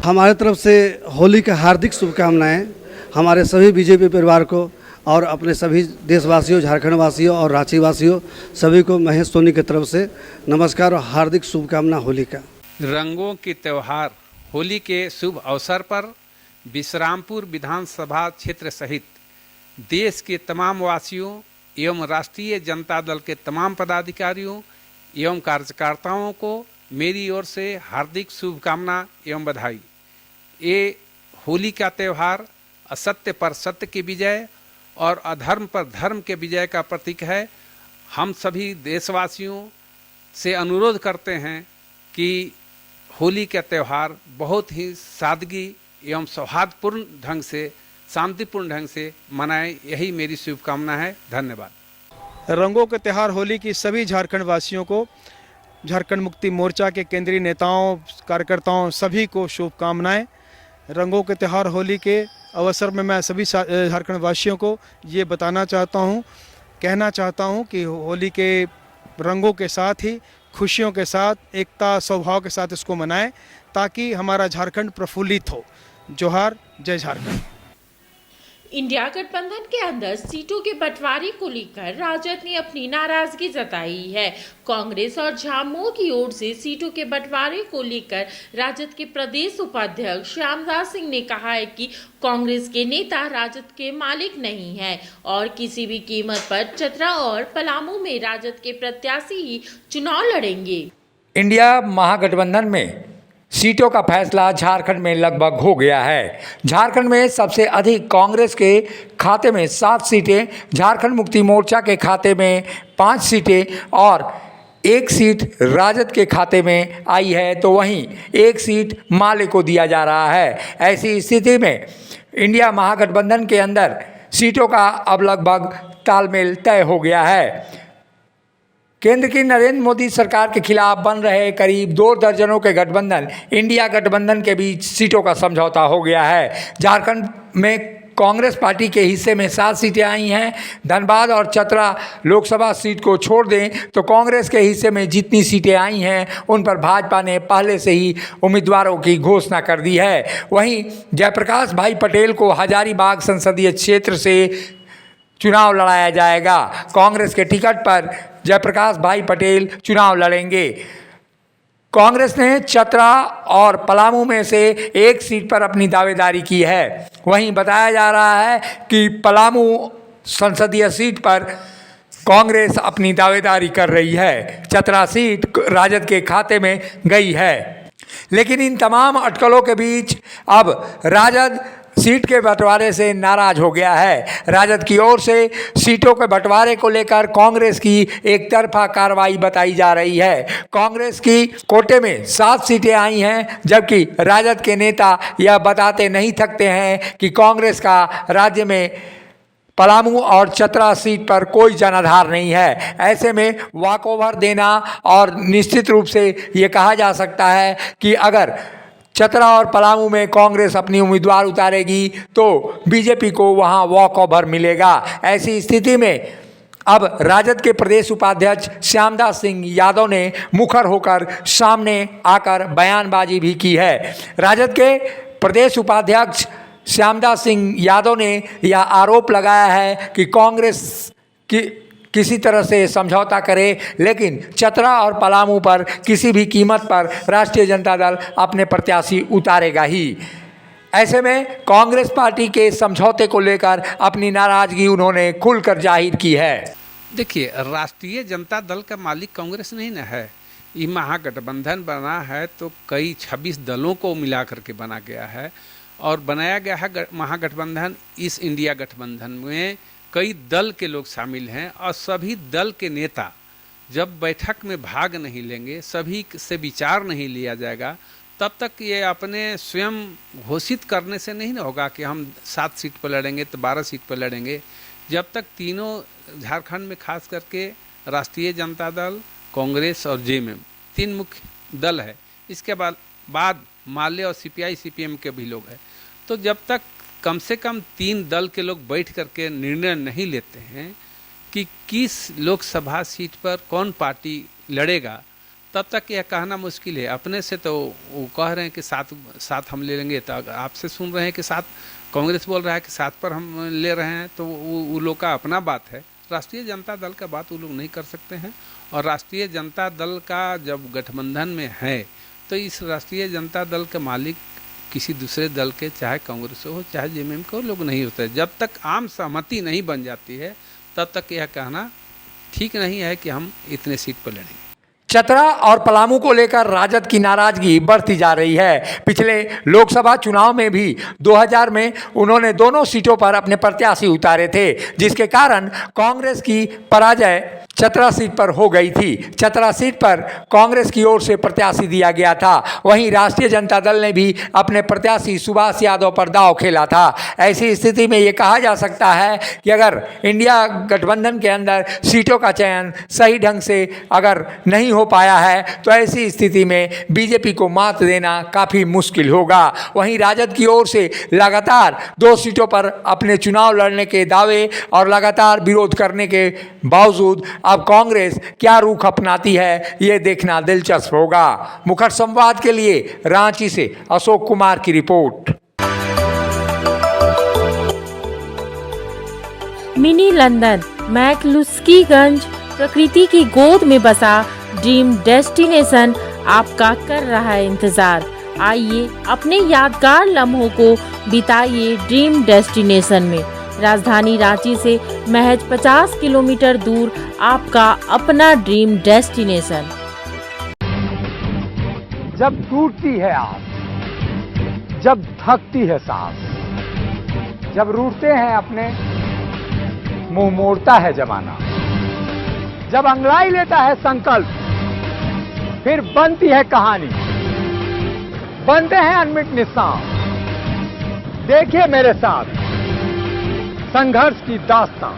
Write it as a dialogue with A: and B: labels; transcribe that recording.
A: हमारे तरफ से होली की हार्दिक शुभकामनाएं हमारे सभी बीजेपी परिवार को और अपने सभी देशवासियों, झारखंड वासियों और रांची वासियों सभी को महेश सोनी की तरफ से नमस्कार और हार्दिक शुभकामना होली का।
B: रंगों के त्यौहार होली के शुभ अवसर पर विश्रामपुर विधानसभा क्षेत्र सहित देश के तमाम वासियों एवं राष्ट्रीय जनता दल के तमाम पदाधिकारियों एवं कार्यकर्ताओं को मेरी ओर से हार्दिक शुभकामना एवं बधाई। ये होली का त्यौहार असत्य पर सत्य की विजय और अधर्म पर धर्म के विजय का प्रतीक है। हम सभी देशवासियों से अनुरोध करते हैं कि होली का त्यौहार बहुत ही सादगी एवं सौहार्दपूर्ण ढंग से, शांतिपूर्ण ढंग से मनाएं, यही मेरी शुभकामना है। धन्यवाद।
C: रंगों के त्यौहार होली की सभी झारखंड वासियों को, झारखंड मुक्ति मोर्चा के केंद्रीय नेताओं, कार्यकर्ताओं सभी को शुभकामनाएं। रंगों के त्यौहार होली के अवसर में मैं सभी झारखंड वासियों को ये कहना चाहता हूँ कि होली के रंगों के साथ ही खुशियों के साथ, एकता स्वभाव के साथ इसको मनाएं ताकि हमारा झारखंड प्रफुल्लित हो। जोहार, जय झारखंड।
D: इंडिया गठबंधन के अंदर सीटों के बंटवारे को लेकर राजद ने अपनी नाराजगी जताई है। कांग्रेस और झामुमो की ओर से सीटों के बंटवारे को लेकर राजद के प्रदेश उपाध्यक्ष श्यामदास सिंह ने कहा है कि कांग्रेस के नेता राजद के मालिक नहीं हैं और किसी भी कीमत पर चतरा और पलामू में राजद के प्रत्याशी ही चुनाव लड़ेंगे।
E: इंडिया महागठबंधन में सीटों का फैसला झारखंड में लगभग हो गया है। झारखंड में सबसे अधिक कांग्रेस के खाते में 7 सीटें, झारखंड मुक्ति मोर्चा के खाते में 5 सीटें और 1 सीट राजद के खाते में आई है, तो वहीं 1 सीट माले को दिया जा रहा है। ऐसी स्थिति में इंडिया महागठबंधन के अंदर सीटों का अब लगभग तालमेल तय हो गया है। केंद्र की नरेंद्र मोदी सरकार के खिलाफ बन रहे करीब 2 दर्जनों के गठबंधन इंडिया गठबंधन के बीच सीटों का समझौता हो गया है। झारखंड में कांग्रेस पार्टी के हिस्से में 7 सीटें आई हैं। धनबाद और चतरा लोकसभा सीट को छोड़ दें तो कांग्रेस के हिस्से में जितनी सीटें आई हैं उन पर भाजपा ने पहले से ही उम्मीदवारों की घोषणा कर दी है। वहीं जयप्रकाश भाई पटेल को हजारीबाग संसदीय क्षेत्र से चुनाव लड़ाया जाएगा। कांग्रेस के टिकट पर जयप्रकाश भाई पटेल चुनाव लड़ेंगे। कांग्रेस ने चतरा और पलामू में से 1 सीट पर अपनी दावेदारी की है। वहीं बताया जा रहा है कि पलामू संसदीय सीट पर कांग्रेस अपनी दावेदारी कर रही है। चतरा सीट राजद के खाते में गई है। लेकिन इन तमाम अटकलों के बीच अब राजद सीट के बंटवारे से नाराज हो गया है। राजद की ओर से सीटों के बंटवारे को लेकर कांग्रेस की एक तरफा कार्रवाई बताई जा रही है। कांग्रेस की कोटे में 7 सीटें आई हैं, जबकि राजद के नेता यह बताते नहीं थकते हैं कि कांग्रेस का राज्य में पलामू और चतरा सीट पर कोई जनाधार नहीं है। ऐसे में वॉकओवर देना और निश्चित रूप से ये कहा जा सकता है कि अगर चतरा और पलामू में कांग्रेस अपनी उम्मीदवार उतारेगी तो बीजेपी को वहां वॉकओवर मिलेगा। ऐसी स्थिति में अब राजद के प्रदेश उपाध्यक्ष श्यामदास सिंह यादव ने मुखर होकर सामने आकर बयानबाजी भी की है। राजद के प्रदेश उपाध्यक्ष श्यामदास सिंह यादव ने यह आरोप लगाया है कि कांग्रेस किसी तरह से समझौता करे, लेकिन चतरा और पलामू पर किसी भी कीमत पर राष्ट्रीय जनता दल अपने प्रत्याशी उतारेगा ही। ऐसे में कांग्रेस पार्टी के समझौते को लेकर अपनी नाराजगी उन्होंने खुलकर जाहिर की है।
B: देखिए, राष्ट्रीय जनता दल का मालिक कांग्रेस नहीं न है। ये महागठबंधन बना है तो कई 26 दलों को मिला करके बना गया है और बनाया गया है महागठबंधन। इस इंडिया गठबंधन में कई दल के लोग शामिल हैं और सभी दल के नेता जब बैठक में भाग नहीं लेंगे, सभी से विचार नहीं लिया जाएगा, तब तक ये अपने स्वयं घोषित करने से नहीं होगा कि हम 7 सीट पर लड़ेंगे तो 12 सीट पर लड़ेंगे। जब तक तीनों झारखंड में खास करके राष्ट्रीय जनता दल, कांग्रेस और जेएमएम 3 मुख्य दल है, इसके बाद माले और सीपीआई सीपीएम के भी लोग हैं, तो जब तक कम से कम 3 दल के लोग बैठ करके निर्णय नहीं लेते हैं कि किस लोकसभा सीट पर कौन पार्टी लड़ेगा, तब तक यह कहना मुश्किल है। अपने से तो वो कह रहे हैं कि सात हम ले लेंगे, तो आपसे सुन रहे हैं कि 7, कांग्रेस बोल रहा है कि 7 पर हम ले रहे हैं, तो वो लोग का अपना बात है। राष्ट्रीय जनता दल का बात वो लोग नहीं कर सकते हैं। और राष्ट्रीय जनता दल का जब गठबंधन में है तो इस राष्ट्रीय जनता दल के मालिक किसी दूसरे दल के, चाहे कांग्रेस हो चाहे जेएमएम को, लोग नहीं होते। जब तक आम सहमति नहीं बन जाती है तब तक यह कहना ठीक नहीं है कि हम इतने सीट पर लड़ेंगे।
E: चतरा और पलामू को लेकर राजद की नाराजगी बढ़ती जा रही है। पिछले लोकसभा चुनाव में भी 2000 में उन्होंने दोनों सीटों पर अपने प्रत्याशी उतारे थे, जिसके कारण कांग्रेस की पराजय चतरा सीट पर हो गई थी। चतरा सीट पर कांग्रेस की ओर से प्रत्याशी दिया गया था। वहीं राष्ट्रीय जनता दल ने भी अपने प्रत्याशी सुभाष यादव पर दांव खेला था। ऐसी स्थिति में ये कहा जा सकता है कि अगर इंडिया गठबंधन के अंदर सीटों का चयन सही ढंग से अगर नहीं हो पाया है तो ऐसी स्थिति में बीजेपी को मात देना काफ़ी मुश्किल होगा। वहीं राजद की ओर से लगातार 2 सीटों पर अपने चुनाव लड़ने के दावे और लगातार विरोध करने के बावजूद अब कांग्रेस क्या रुख अपनाती है, ये देखना दिलचस्प होगा। मुखर संवाद के लिए रांची से अशोक कुमार की रिपोर्ट।
D: मिनी लंदन मैक्लुस्कीगंज प्रकृति की गोद में बसा ड्रीम डेस्टिनेशन आपका कर रहा है इंतजार। आइए अपने यादगार लम्हों को बिताइए ड्रीम डेस्टिनेशन में। राजधानी रांची से महज 50 किलोमीटर दूर आपका अपना ड्रीम डेस्टिनेशन।
E: जब टूटती है आस, जब थकती है सांस, जब रूठते हैं अपने, मुंह मोड़ता है जमाना, जब अंगड़ाई लेता है संकल्प, फिर बनती है कहानी, बनते हैं अनमिट निशान। देखिए मेरे साथ संघर्ष की दास्तां।